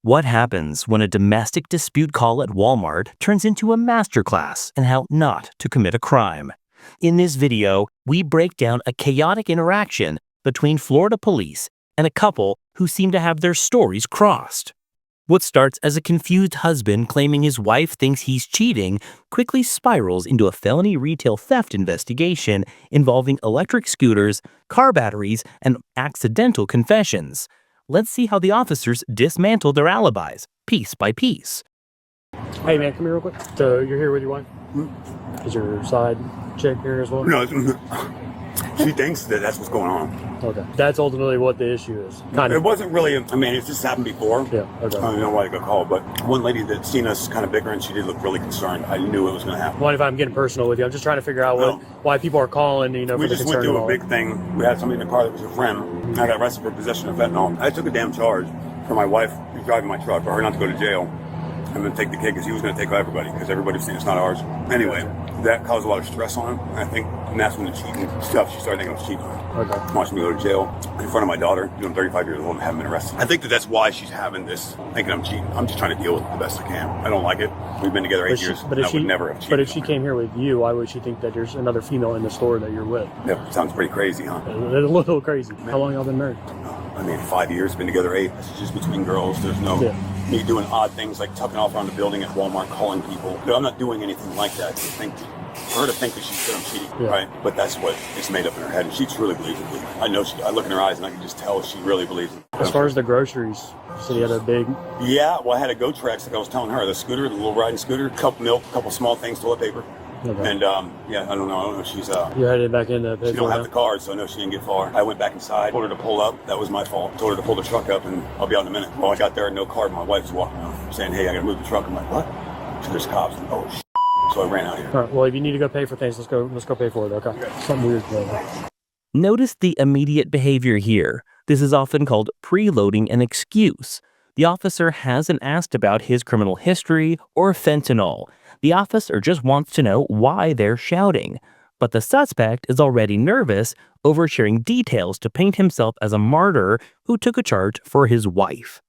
What happens when a domestic dispute call at Walmart turns into a masterclass in how not to commit a crime? In this video, we break down a chaotic interaction between Florida police and a couple who seem to have their stories crossed. What starts as a confused husband claiming his wife thinks he's cheating quickly spirals into a felony retail theft investigation involving electric scooters, car batteries, and accidental confessions. Let's see how the officers dismantled their alibis, piece by piece. Hey man, come here real quick. So you're here with your wife? Is your side chick here as well? No, she thinks that that's what's going on. Okay. That's ultimately what the issue is. Kind of. It wasn't really, I mean, it's just happened before. Yeah, okay. I don't know why I got called, but one lady that seen us kind of bickering, she did look really concerned. I knew it was going to happen. What if I'm getting personal with you? I'm just trying to figure out why people are calling, we for the just concern. went through a big thing. We had somebody in the car that was a friend. I got arrested for possession of fentanyl. I took a damn charge for my wife who's driving my truck, for her not to go to jail. I'm going to take the kid because he was going to take everybody because everybody's saying it's not ours. Anyway, that caused a lot of stress on him. And I think that's when the cheating stuff, she started thinking I was cheating. Okay. Watching me go to jail in front of my daughter. I'm 35 years old and haven't been arrested. I think that's why she's having this, thinking I'm cheating. I'm just trying to deal with it the best I can. I don't like it. We've been together 8 years. But I would never have cheated. But if she came here with you, why would she think that there's another female in the store that you're with? That sounds pretty crazy, huh? A little crazy. How long y'all been married? I mean, 5 years, been together 8. This is just between girls. There's no me doing odd things like tucking off around the building at Walmart, calling people. But I'm not doing anything like that. For her to think that she said I'm cheating, right? But that's what is made up in her head. And she really believes it. I know I look in her eyes and I can just tell she really believes it. As far as the groceries, so you had a big... Yeah, well, I had a GoTrex, like I was telling her. The scooter, the little riding scooter, cup milk, a couple small things, toilet paper. Okay. And, yeah, I don't know. She's, you headed back in she don't have the card, so I know she didn't get far. I went back inside, told her to pull up. That was my fault. Told her to pull the truck up, and I'll be out in a minute. Well, I got there, no card. My wife was walking around saying, hey, I got to move the truck. I'm like, what? So there's cops. And, oh, shit. So I ran out here. All right, well, if you need to go pay for things, let's go pay for it, okay? Something weird going on. Notice the immediate behavior here. This is often called preloading an excuse. The officer hasn't asked about his criminal history or fentanyl. The officer just wants to know why they're shouting. But the suspect is already nervous, oversharing details to paint himself as a martyr who took a charge for his wife.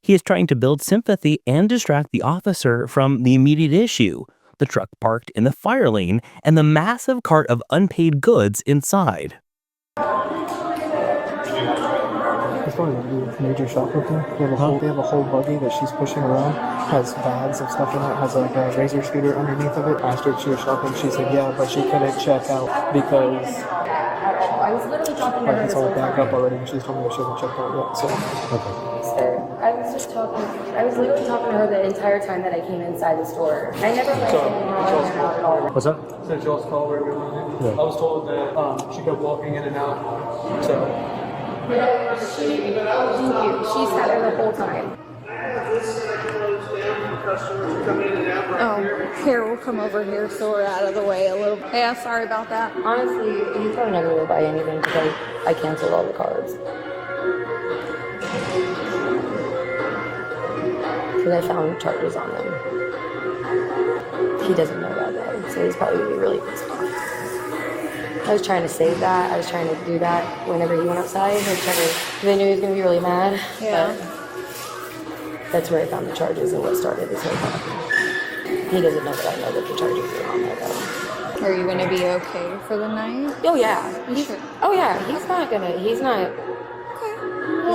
He is trying to build sympathy and distract the officer from the immediate issue, the truck parked in the fire lane and the massive cart of unpaid goods inside. It's going to do major shoplifting. They have a whole buggy that she's pushing around, has bags of stuff in it, has like a razor scooter underneath of it. I asked her if she was shopping. She said yeah, but she couldn't check out because I was literally talking to her. It's all back up already, and she's told me that she hasn't checked out yet. So I was literally talking to her the entire time that I came inside the store. I never let anyone out at all. What's that? Said y'all's call where we were. I was told that she kept walking in and out. So. Thank you. She sat there the whole time. Oh, here, we'll come over here so we're out of the way a little. Yeah, sorry about that. Honestly, he's probably never going to buy anything because I canceled all the cards. Because I found charges on them. He doesn't know that though, so he's probably going to be really pissed off. I was trying to save that. I was trying to do that whenever he went outside. Because I knew he was going to be really mad. Yeah. But that's where I found the charges and what started this whole thing. He doesn't know that I know that the charges are on there though. Are you going to be okay for the night? Oh yeah. Sure. Oh yeah. He's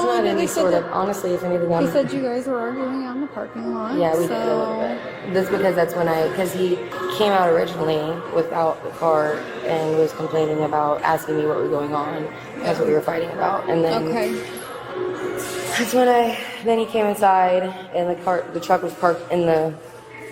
not any sort of, honestly, if anything. He said you guys were arguing on the parking lot. Yeah, we did a little bit. That's because that's when because he came out originally without the car and was complaining about asking me what was going on. That's what we were fighting about. And then that's when then he came inside and the truck was parked in the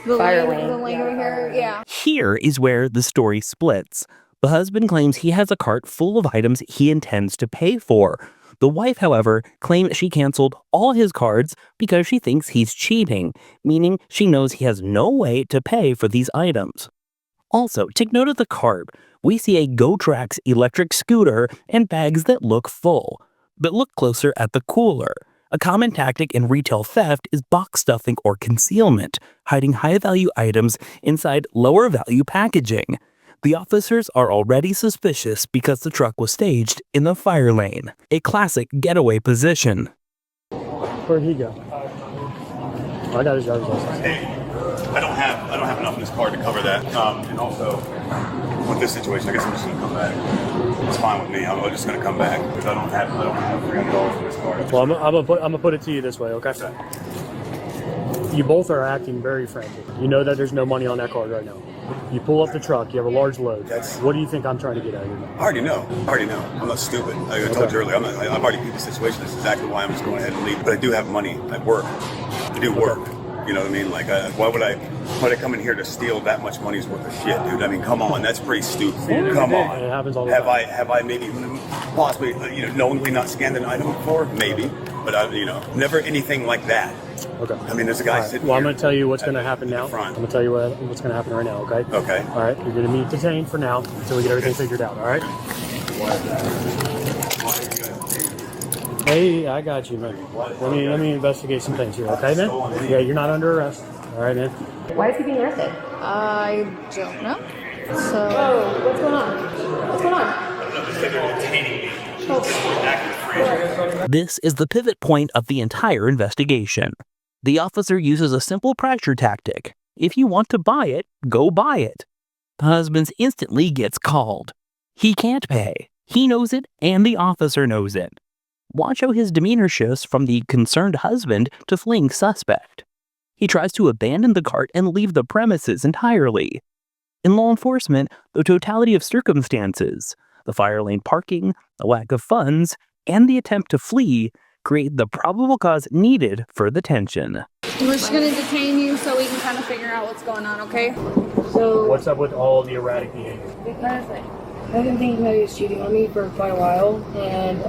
fire lane. The lane over here, yeah. Here is where the story splits. The husband claims he has a cart full of items he intends to pay for. The wife, however, claimed she canceled all his cards because she thinks he's cheating, meaning she knows he has no way to pay for these items. Also, take note of the cart. We see a GoTrex electric scooter and bags that look full. But look closer at the cooler. A common tactic in retail theft is box stuffing or concealment, hiding high-value items inside lower-value packaging. The officers are already suspicious because the truck was staged in the fire lane, a classic getaway position. Where'd he go? I got his driver's license. Hey, I don't have enough in this car to cover that. And also, with this situation, I guess I'm just gonna come back. It's fine with me. I'm just gonna come back because I don't have $300 in this car. Well, I'm gonna put it to you this way, okay? You both are acting very frantic. You know that there's no money on that card right now. You pull up the truck. You have a large load. What do you think I'm trying to get out of here? I already know. I'm not stupid. I told you earlier. I've already beat the situation. That's exactly why I'm just going ahead and leave. But I do have money. I work. I do work. You know what I mean? Like, why would I come in here to steal that much money's worth of shit, dude? I mean, come on. That's pretty stupid. Come on. It happens all the time. Have I maybe possibly, knowingly not scanned an item before? Maybe. But never anything like that. Okay. I mean, there's a guy sitting. Well, I'm here going to tell you what's going to happen now. Front. I'm going to tell you what's going to happen right now, okay? Okay. All right. You're going to be detained for now until we get everything figured out, all right? Hey, I got you, man. Let me investigate some things here, okay, man? Yeah, you're not under arrest. All right, man. Why is he being arrested? I don't know. So. Oh, what's going on? What's going on? This is the pivot point of the entire investigation. The officer uses a simple pressure tactic. If you want to buy it, go buy it. The husband instantly gets called. He can't pay. He knows it, and the officer knows it. Watch how his demeanor shifts from the concerned husband to fleeing suspect. He tries to abandon the cart and leave the premises entirely. In law enforcement, the totality of circumstances, the fire lane parking, the lack of funds, and the attempt to flee create the probable cause needed for the tension. We're just going to detain you so we can kind of figure out what's going on, okay? So, What's up with all the erratic behavior? because I've been thinking that he was cheating on me for quite a while, and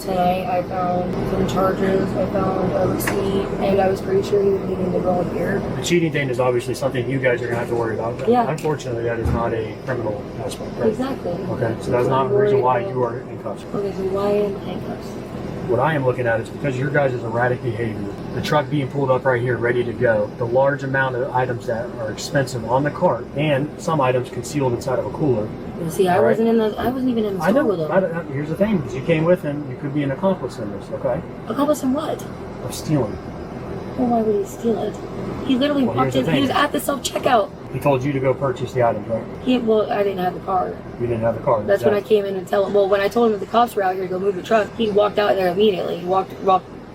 tonight I found some charges, I found a receipt, and I was pretty sure he was leaving the girl here. The cheating thing is obviously something you guys are going to have to worry about. Yeah. Unfortunately, that is not a criminal aspect, right? Exactly. Okay, so that's not the reason why you are in cuffs. Okay, so why am I handcuffs? What I am looking at is because your guys' erratic behavior, the truck being pulled up right here, ready to go, the large amount of items that are expensive on the cart, and some items concealed inside of a cooler. You see, I wasn't even in the store with him. Here's the thing: you came with him, you could be an accomplice in this. Okay? Accomplice in what? Of stealing. Well, why would he steal it? He literally walked in. He was at the self-checkout. He told you to go purchase the items, right? Well, I didn't have the card. You didn't have the card. That's when I came in and tell him. Well, when I told him that the cops were out here to go move the truck, he walked out there immediately. He walked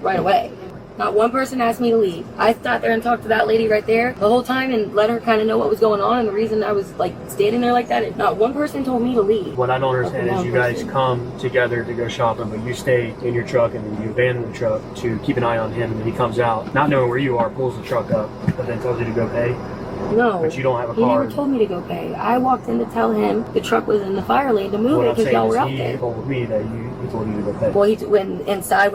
right away. Not one person asked me to leave. I sat there and talked to that lady right there the whole time and let her kind of know what was going on. And the reason I was like standing there like that, not one person told me to leave. What I don't understand is you guys come together to go shopping, but you stay in your truck and then you abandon the truck to keep an eye on him. And then he comes out, not knowing where you are, pulls the truck up, but then tells you to go pay. No, but you don't have a he car. He never told me to go pay. I walked in to tell him the truck was in the fire lane to move it because y'all were out there. He told me that he told you to go pay. Well, when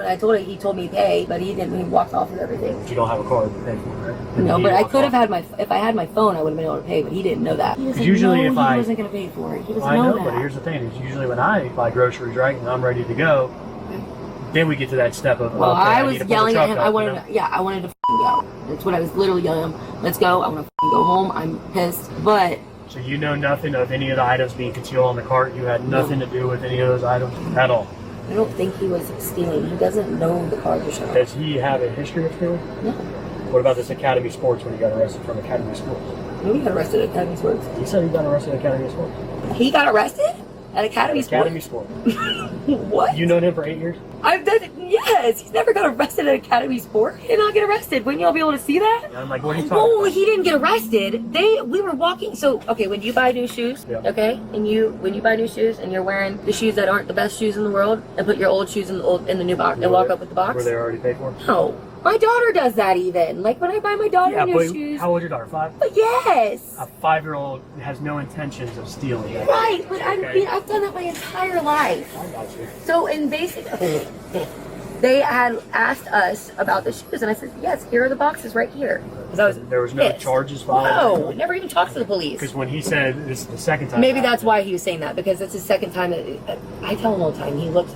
I told him, he told me pay, but he didn't. He walked off with everything. But you don't have a car to pay for, right? No, but I could have had if I had my phone, I would have been able to pay, but he didn't know that. He wasn't usually he wasn't going to pay for it. He doesn't I know that. But here's the thing: is usually when I buy groceries, right, and I'm ready to go, then we get to that step of. Well, okay, I was yelling at him. Up, I wanted to go. That's what I was literally yelling at him. Let's go. I want to go home. I'm pissed. But. So you know nothing of any of the items being concealed on the cart? You had nothing to do with any of those items at all? I don't think he was stealing. He doesn't know the cars are showing. Does he have a history of stealing? No. What about this Academy Sports when he got arrested from Academy Sports? No, he got arrested at Academy Sports. He said he got arrested at Academy Sports. He got arrested? At Academy Sports? Academy Sports. What? You known him for 8 years? I've done it. Yes. He's never got arrested at Academy Sport. He did not get arrested. Wouldn't y'all be able to see that? Yeah, I'm like, what are you talking about? Oh, he didn't get arrested. We were walking. So, okay, when you buy new shoes, okay, and when you buy new shoes and you're wearing the shoes that aren't the best shoes in the world and put your old shoes in the new box and walk up with the box. Were they already paid for? No. My daughter does that even. Like when I buy my daughter new shoes. How old is your daughter? 5? But yes. A 5-year-old has no intentions of stealing. Right, but I've done that my entire life. I got you. So in basically, they had asked us about the shoes, and I said, yes, here are the boxes right here. There was no charges filed? No, never even talked to the police. Because when he said this is the second time. Maybe that's why he was saying that, because it's his second time. I tell him all the time, he looks,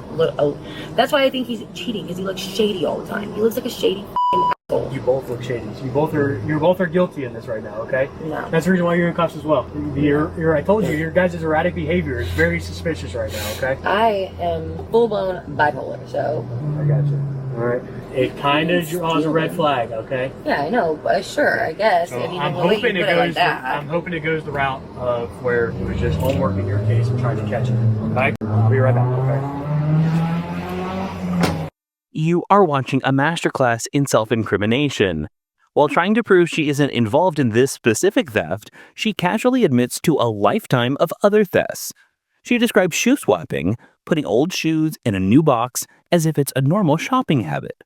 that's why I think he's cheating, because he looks shady all the time. He looks like a shady asshole. You both look shady. You both are guilty in this right now, okay? No. That's the reason why you're in cuffs as well. I told you, your guys' erratic behavior is very suspicious right now, okay? I am full-blown bipolar, so. I got you. All right. It kind of draws a red flag, okay? Yeah, I know, but sure, I guess. So I didn't I'm even hoping it put goes. like that. I'm hoping it goes the route of where it was just homework in your case and trying to catch it. Okay, I'll be right back. Okay. You are watching a masterclass in self-incrimination. While trying to prove she isn't involved in this specific theft, she casually admits to a lifetime of other thefts. She describes shoe swapping, putting old shoes in a new box, as if it's a normal shopping habit.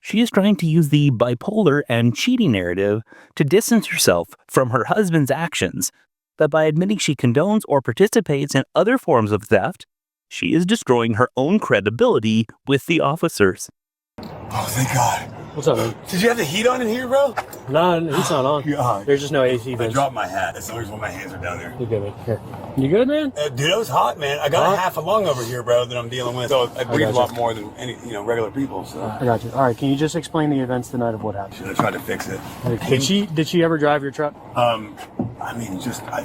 She is trying to use the bipolar and cheating narrative to distance herself from her husband's actions, but by admitting she condones or participates in other forms of theft, she is destroying her own credibility with the officers. Oh, thank God. What's up, man? Did you have the heat on in here, bro? No, it's not on. God. There's just no AC. I vents. dropped my hat. That's the only reason why my hands are down there. You good, man? Here. You good, man? Dude, it was hot, man. I got a half a lung over here, bro, that I'm dealing with. So I breathe a lot more than any, regular people. So I got you. All right, can you just explain the events tonight of what happened? should have tried to fix it. Did she ever drive your truck? I mean,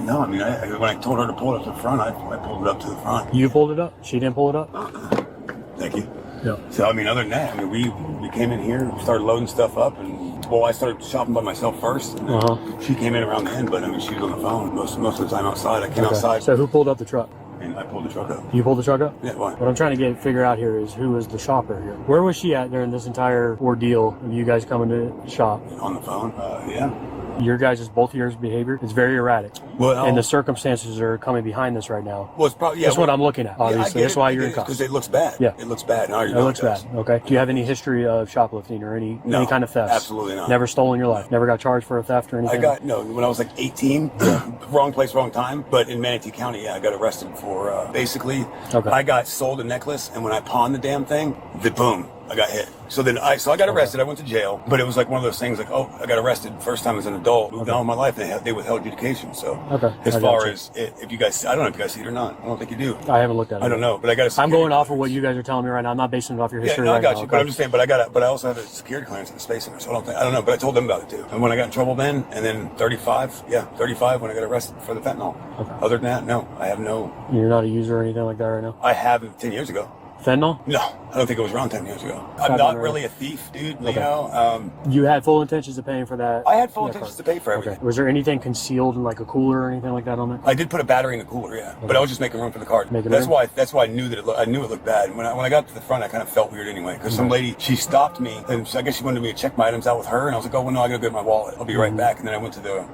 no. I mean, when I told her to pull it up to the front, I pulled it up to the front. You pulled it up. She didn't pull it up. Thank you. Yeah. So I mean, other than that, I mean, we came in here, started loading stuff up, and I started shopping by myself first. And she came in around the end, but I mean, she was on the phone most of the time outside. I came outside. So who pulled up the truck? And I pulled the truck up. You pulled the truck up? Yeah, why? What I'm trying to figure out here is who was the shopper here. Where was she at during this entire ordeal of you guys coming to shop? On the phone? Yeah. Both of yours behavior is very erratic. Well, and the circumstances are coming behind this right now. Well, it's probably, that's what I'm looking at, obviously. That's why you're in cuffs. Because it looks bad. Yeah. It looks bad. No, it looks bad. Okay. Do you have any history of shoplifting or any kind of theft? Absolutely not. Never stolen your life? Never got charged for a theft or anything? When I was like 18, wrong place, wrong time. But in Manatee County, I got arrested for basically, I got sold a necklace, and when I pawned the damn thing, boom, I got hit. So then I got arrested. I went to jail, but it was like one of those things like, I got arrested first time as an adult. Moved on with my life. They withheld adjudication. So as far as if you guys, I don't know if you guys see it or not. I don't think you do. I haven't looked at it. I don't know, but I got I'm going off of what you guys are telling me right now. I'm not basing it off your history. I got you. But I'm just saying. But I also have a security clearance at the Space Center. So I don't know. But I told them about it too. And when I got in trouble then, and then 35 when I got arrested for the fentanyl. Okay. Other than that, no, I have no. You're not a user or anything like that right now? I have 10 years ago. Fentanyl? No, I don't think it was around 10 years ago. I'm not really a thief, dude. Okay. You know, you had full intentions of paying for that? I had full intentions to pay for everything. Okay. Was there anything concealed in like a cooler or anything like that on there? I did put a battery in the cooler, yeah. Okay. But I was just making room for the card. That's why I knew that I knew it looked bad. When I got to the front, I kind of felt weird anyway, because some lady, she stopped me, and I guess she wanted me to check my items out with her, and I was like, oh, well, no, I gotta get my wallet. I'll be right back. And then I went to the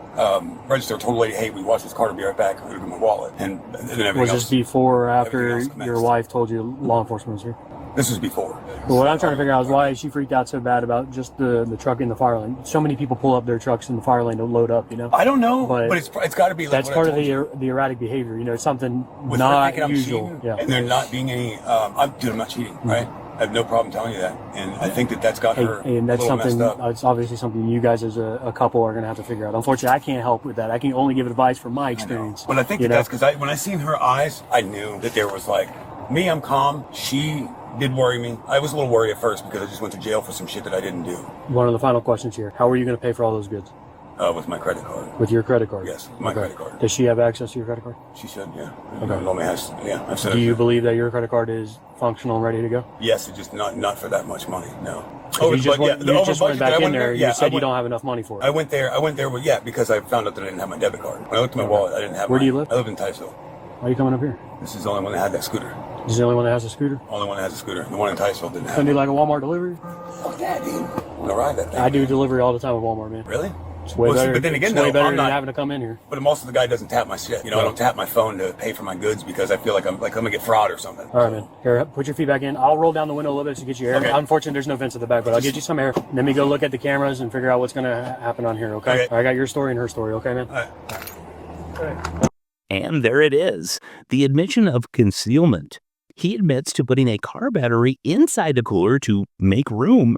register, told the lady, hey, we watched this card, I'll be right back. I'm gonna get my wallet. And then everything was this before or after your wife told you law enforcement was here? This was before. Well, what I'm trying to figure out is why she freaked out so bad about just the truck in the fire lane. So many people pull up their trucks in the fire lane to load up, you know? I don't know, but it's got to be like that's part of the erratic behavior, you know, something not usual. Yeah. And there not being any, I'm not cheating, right? I have no problem telling you that. And I think that's got her and that's something, messed up. It's obviously something you guys as a couple are going to have to figure out. Unfortunately, I can't help with that. I can only give advice from my experience. But I think that's because when I seen her eyes, I knew that there was like, me, I'm calm. She did worry me. I was a little worried at first because I just went to jail for some shit that I didn't do. One of the final questions here. How are you going to pay for all those goods? With my credit card. With your credit card? Yes, my credit card. Does she have access to your credit card? She should, yeah. Okay. Normally has, yeah. I've said Do you believe that your credit card is functional and ready to go? Yes, it's just not for that much money, no. You just went back in there. You said you don't have enough money for it. I went there because I found out that I didn't have my debit card. When I looked at my wallet, I didn't have Where do you live? I live in Ticeville. Why are you coming up here? This is the only one that had that scooter. This is the only one that has a scooter? Only one that has a scooter. The one in Ticeville didn't have it. Can do like a Walmart delivery? Fuck that, dude. I want to ride that thing. I do delivery all the time with Walmart, man. Really? It's way better. But then again, way better than having to come in here. But most of the guy doesn't tap my shit. You know, I don't tap my phone to pay for my goods because I feel like I'm gonna get fraud or something. All right, man. Here, put your feet back in. I'll roll down the window a little bit to get you air. Okay. Unfortunately, there's no vents at the back, but I'll get you some air. Let me go look at the cameras and figure out what's gonna happen on here. Okay. I got your story and her story. Okay, man. All right. And there it is, the admission of concealment. He admits to putting a car battery inside a cooler to make room.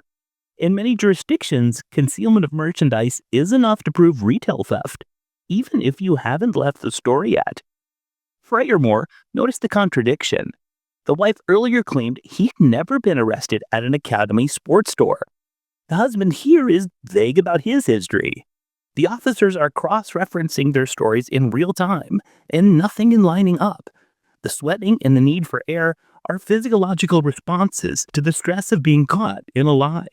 In many jurisdictions, concealment of merchandise is enough to prove retail theft, even if you haven't left the store yet. Furthermore, notice the contradiction. The wife earlier claimed he'd never been arrested at an Academy sports store. The husband here is vague about his history. The officers are cross-referencing their stories in real time, and nothing in lining up. The sweating and the need for air are physiological responses to the stress of being caught in a lie.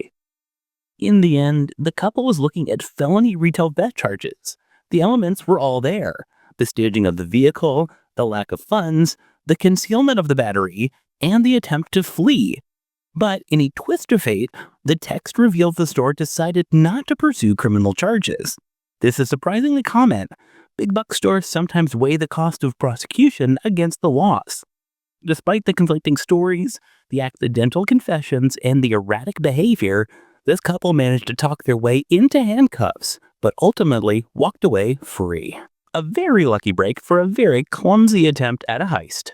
In the end, the couple was looking at felony retail theft charges. The elements were all there: the staging of the vehicle, the lack of funds, the concealment of the battery, and the attempt to flee. But in a twist of fate, the text reveals the store decided not to pursue criminal charges. This is surprisingly common. Big buck stores sometimes weigh the cost of prosecution against the loss. Despite the conflicting stories, the accidental confessions, and the erratic behavior, this couple managed to talk their way into handcuffs, but ultimately walked away free. A very lucky break for a very clumsy attempt at a heist.